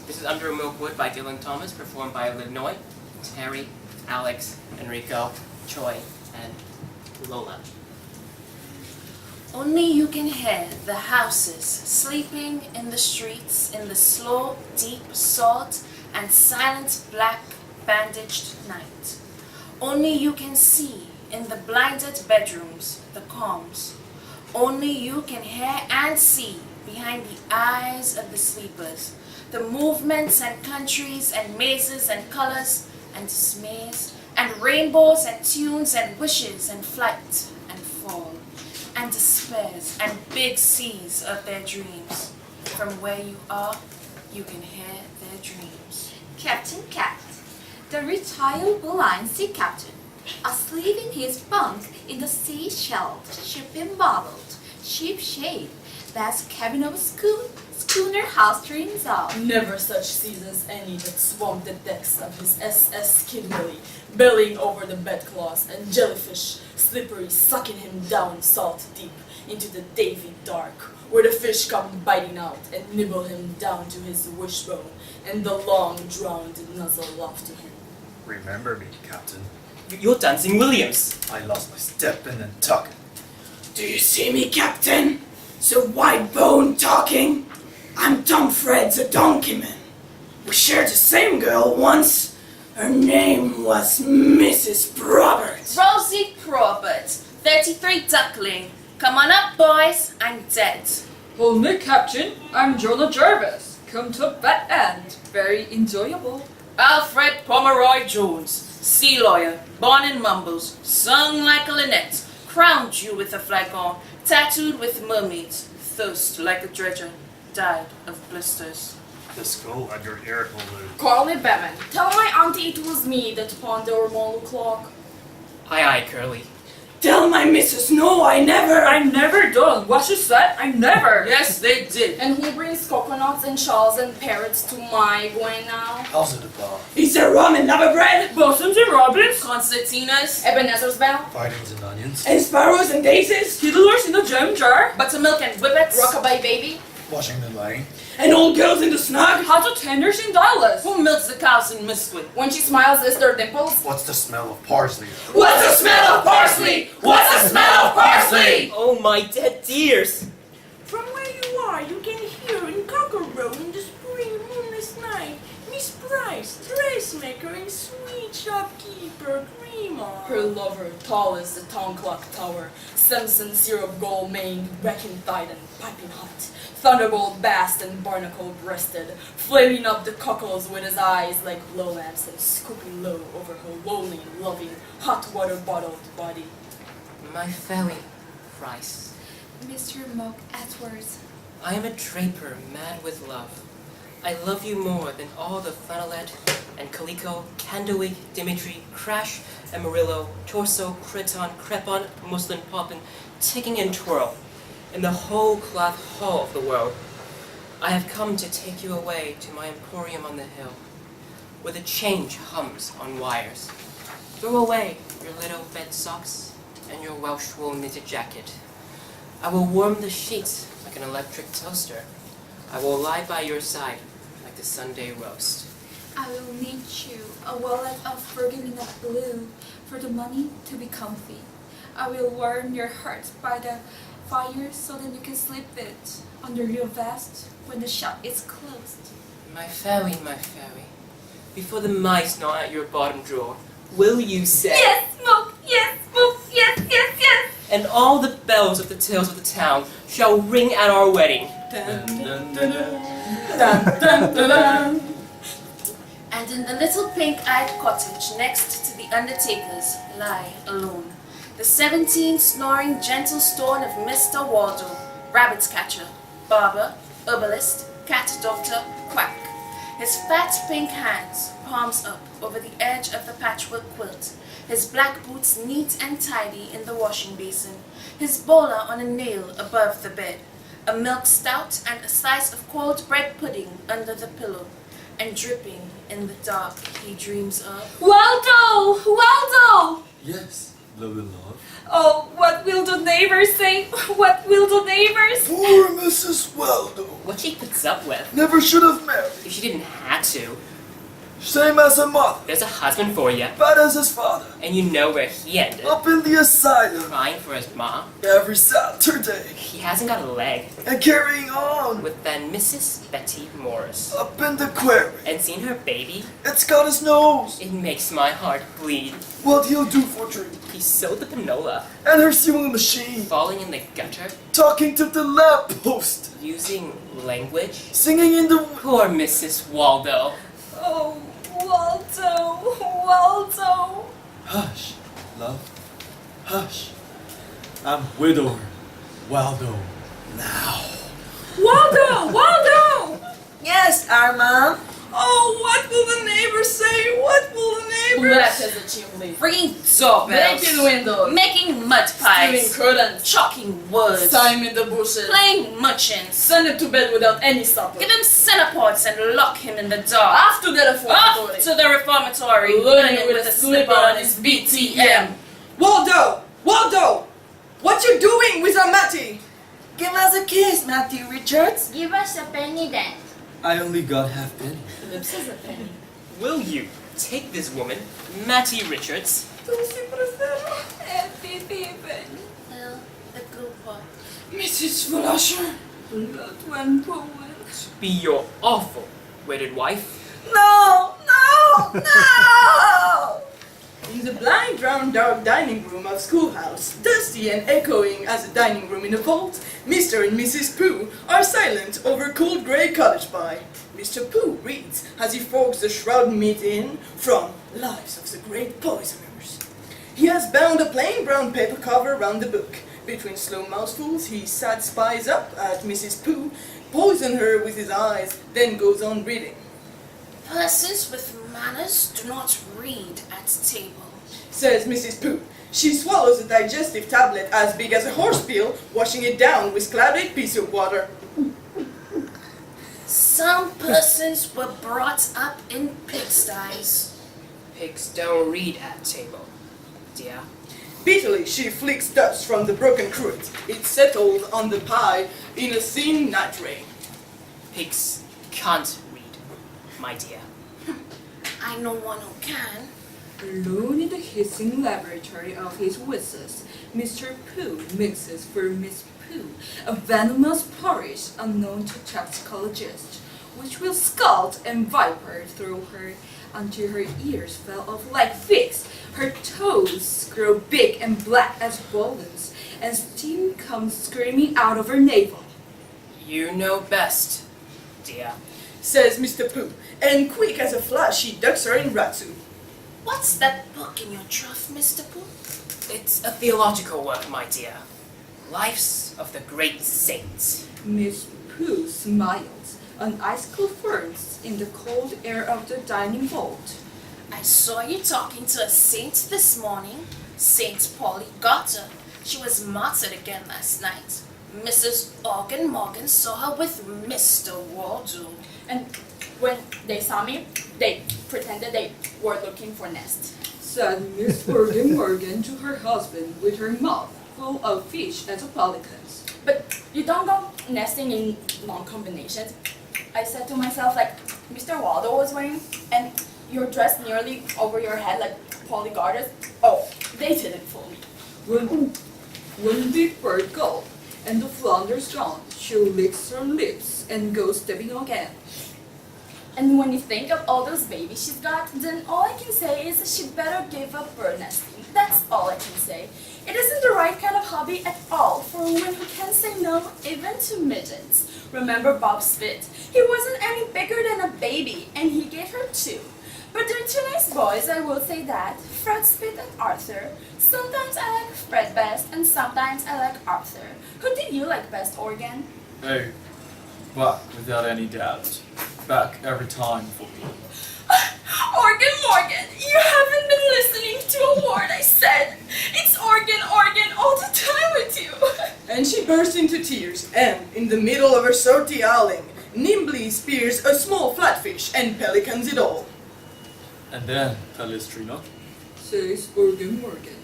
This is Under a Milkwood by Dylan Thomas, performed by Linoy, Terry, Alex, Enrico, Choi, and Lola. Only you can hear the houses sleeping in the streets in the slow, deep salt and silent black bandaged night. Only you can see in the blinded bedrooms the calms. Only you can hear and see behind the eyes of the sleepers the movements and countries and mazes and colors and dismays and rainbows and tunes and wishes and flight and fall and despairs and big seas of their dreams. From where you are, you can hear their dreams. Captain Cat, the retired blind sea captain, asleep in his bunk in the sea-shelled, ship-embottled, ship-shaped, best cabin of a schooner house dreams of. Never such seas as any that swamped the decks of his SS Kidwilly, bellying over the bedcloths, and jellyfish, slippery, sucking him down salt deep into the davy dark, where the fish come biting out and nibble him down to his wishbone, and the long drowned nuzzle off to him. Remember me, Captain. You're Dancing Williams! I lost my step in Nantucket. Do you see me, Captain? So wide-boned talking? I'm Tom Fred the Donkeyman. We shared the same girl once. Her name was Mrs. Probert. Rosie Probert, 33 duckling. Come on up, boys, I'm dead. Hold me, Captain. I'm Jonah Jarvis. Come to that end. Very enjoyable. Alfred Pomeroy Jones, sea lawyer, born in Mumbles, sung like a linnet, crowned you with a flagon, tattooed with mermaids, thirst like a dredger, died of blisters. The skull at your ear hole. Call me Batman. Tell my auntie it was me that pawned the Ormolu clock. Aye aye, Curly. Tell my missus no, I never done. What she said, I never. Yes, they did. And who brings coconuts and shawls and parrots to my going now? How's it about? Is there rum and lava bread? Bosoms and Robins. Concertinas, Ebenezer's bell? Fightings and onions. And sparrows and daisies? Fiddlers in the gem jar. buttermilk and whippets, Rockabye baby? Washing the lane. And old girls in the snug? Hot tenders and dollars. who milks the cows in Misquit? When she smiles, is there dimples? What's the smell of parsley? What's the smell of parsley? What's the smell of parsley? Oh my dead dears! From where you are, you can hear in Cockle in the spring moonless night Miss Price, dressmaker and sweet shopkeeper, Grima. Her lover, tall as the town clock tower, Samson syrup gold maned, wrecking-thighed and piping hot, thunderbolt bassed and barnacle-breasted, flaming up the cockles with his eyes like glow lamps and scooping low over her lonely, loving, hot water-bottled body. My fairy Price. Mr. Mock Edwards. I am a draper mad with love. I love you more than all the flannelette and calico, candlewig, Dimitri, crash, amarillo, torso, creton, crepon, muslin, poppin, ticking and twirl, in the whole cloth hall of the world. I have come to take you away to my emporium on the hill, where the change hums on wires. Throw away your little bed socks and your Welsh wool knitted jacket. I will warm the sheets like an electric toaster. I will lie by your side like the Sunday roast. I will need you a wallet of forget-me-not blue for the money to be comfy. I will warm your heart by the fire so that you can sleep it under your vest when the shop is closed. My fairy, before the mice gnaw at your bottom drawer, will you say? Yes, Smoke! Yes, Smoke! Yes, yes, yes! And all the bells of the tales of the town shall ring at our wedding. Dun, dun, dun, Dun-dun-dun-dun. And in the little pink-eyed cottage next to the undertaker's lie alone the 17 snoring gentle stone of Mr. Waldo, rabbit catcher, barber, herbalist, cat doctor, quack. His fat pink hands, palms up over the edge of the patchwork quilt, his black boots neat and tidy in the washing basin, his bowler on a nail above the bed, a milk stout and a slice of cold bread pudding under the pillow, and dripping in the dark he dreams of. Waldo! Waldo! Yes, love. Oh, what will the neighbors say? What will the neighbors? Poor Mrs. Waldo. What she puts up with, Never should have married. if she didn't have to. Same as her mother. There's a husband for you, Bad as his father. and you know where he ended. Up in the asylum. Crying for his mom. Every Saturday. He hasn't got a leg. And carrying on. With then Mrs. Betty Morris. Up in the quarry. And seeing her baby, It's got his nose. it makes my heart bleed. What he'll do for drink. He sewed the panola, And her sewing machine. falling in the gutter, Talking to the lamppost. using language. Singing in the... Poor Mrs. Waldo. Oh, Waldo, Waldo. Hush, love. Hush. I'm widower. Waldo. Now. Waldo, Waldo. Yes, our mom. Oh, what will the neighbors say? What will the neighbors? Left as a chimney. Ringing doorbells, Breaking windows. making mud Stealing pies, curtains. chalking woods, Time in the bushes. playing muchins. Send him to bed without any supper. Give him centerpoints and lock him in the dark. Off to the reformatory. Off to the reformatory, Learning with a slipper on his BTM. Waldo! Waldo! What you doing with our Matty? Give us a kiss, Matthew Richards. Give us a penny then. I only got half penny. Lips as a penny. Will you take this woman, Mattie Richards, Well, the good part. Mrs. Flusher. Not one poet. be your awful wedded wife? No, no, no! In the blind, round, dark dining room of schoolhouse, dusty and echoing as a dining room in a vault, Mr. and Mrs. Pooh are silent over cold grey cottage pie. Mr. Pooh reads as he forks the shroud meat in from Lives of the Great Poisoners. He has bound a plain brown paper cover round the book. Between slow mouthfuls, he sad spies up at Mrs. Pooh, poison her with his eyes, then goes on reading. Persons with manners do not read at table. Says Mrs. Pooh. She swallows a digestive tablet as big as a horse peel, washing it down with clouded piece of water. Some persons were brought up in pigsties. Pigs don't read at table, dear. Bitterly, she flicks dust from the broken cruet. It settled on the pie in a thin night rain. Pigs can't read, my dear. I know one who can. Alone in the hissing laboratory of his wishes, Mr. Pooh mixes for Miss Pooh a venomous porridge unknown to toxicologists, which will scald and viper through her until her ears fell off like figs, her toes grow big and black as bones, and steam comes screaming out of her navel. You know best, dear. Says Mr. Pooh, and quick as a flash he ducks her in Ratsu. What's that book in your trough, Mr. Pooh? It's a theological work, my dear. Lives of the great saints. Miss Pooh smiles. An icicle ferns in the cold air of the dining vault. I saw you talking to a saint this morning, Saint Polygata. She was martyred again last night. Mrs. Organ Morgan saw her with Mr. Waldo. And when they saw me, they pretended they were looking for nest. Said Miss Morgan Morgan to her husband with her mouth full of fish as a pelican's. But you don't go nesting in long combinations. I said to myself, like Mr. Waldo was wearing, and you're dressed nearly over your head like Polygardas. Oh, they did it for me. When Big Bird gulp and the flounder's gone, she licks her lips and goes stepping again. And when you think of all those babies she's got, then all I can say is she'd better give up bird nesting. That's all I can say. It isn't the right kind of hobby at all for a woman who can't say no even to midgets. Remember Bob Spit? He wasn't any bigger than a baby, and he gave her two. But they're two nice boys, I will say that. Fred Spit and Arthur. Sometimes I like Fred best, and sometimes I like Arthur. Who did you like best, Organ? Hey, back without any doubt. Back every time for me. Organ Morgan, you haven't been listening to a word I said. It's Organ all the time with you. And she bursts into tears, and, in the middle of her sortie howling, nimbly spears a small flatfish and pelicans it all. And then, Palestrina. Says Morgan Morgan.